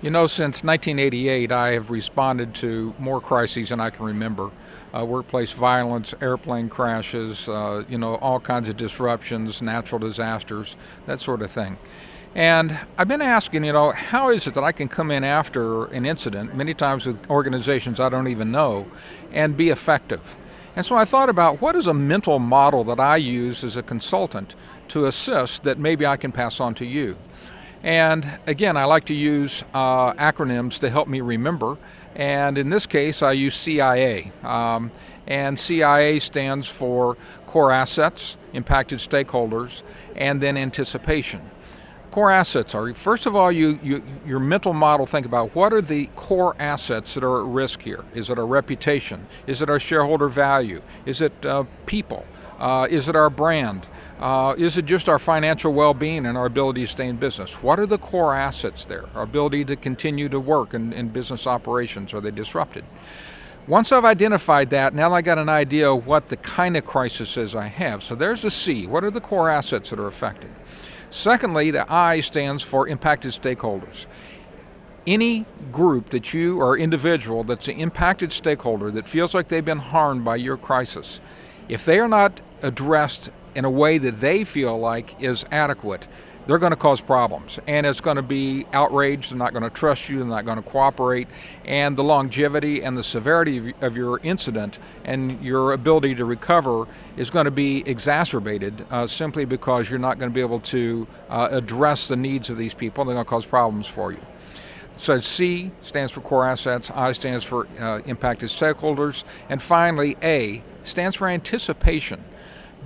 Since 1988, I have responded to more crises than I can remember. Workplace violence, airplane crashes, all kinds of disruptions, natural disasters, that sort of thing. And I've been asking, how is it that I can come in after an incident, many times with organizations I don't even know, and be effective? And so I thought about what is a mental model that I use as a consultant to assist that maybe I can pass on to you. And again, I like to use acronyms to help me remember. And in this case, I use CIA. And CIA stands for core assets, impacted stakeholders, and then anticipation. Core assets are, first of all, your mental model, think about what are the core assets that are at risk here. Is it our reputation? Is it our shareholder value? Is it people? Is it our brand? Is it just our financial well-being and our ability to stay in business? What are the core assets there? Our ability to continue to work in business operations, are they disrupted? Once I've identified that, now I got an idea of what the kind of crisis is I have. So there's the C. What are the core assets that are affected? Secondly, the I stands for impacted stakeholders. Any group that you or individual that's an impacted stakeholder that feels like they've been harmed by your crisis, if they are not addressed in a way that they feel like is adequate, they're going to cause problems. And it's going to be outraged, they're not going to trust you, they're not going to cooperate, and the longevity and the severity of your incident and your ability to recover is going to be exacerbated simply because you're not going to be able to address the needs of these people. They're going to cause problems for you. So C stands for core assets, I stands for impacted stakeholders, and finally A stands for anticipation.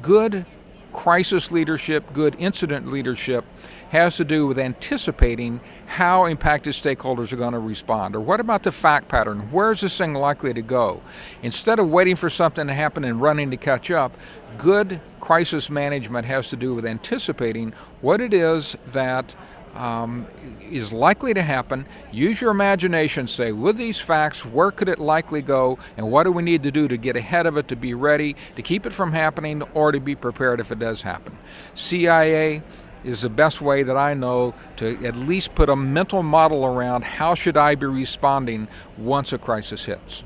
Good crisis leadership, good incident leadership has to do with anticipating how impacted stakeholders are going to respond. Or what about the fact pattern? Where is this thing likely to go? Instead of waiting for something to happen and running to catch up, good crisis management has to do with anticipating what it is that is likely to happen. Use your imagination, say, with these facts, where could it likely go, and what do we need to do to get ahead of it, to be ready, to keep it from happening, or to be prepared if it does happen. CIA is the best way that I know to at least put a mental model around how should I be responding once a crisis hits.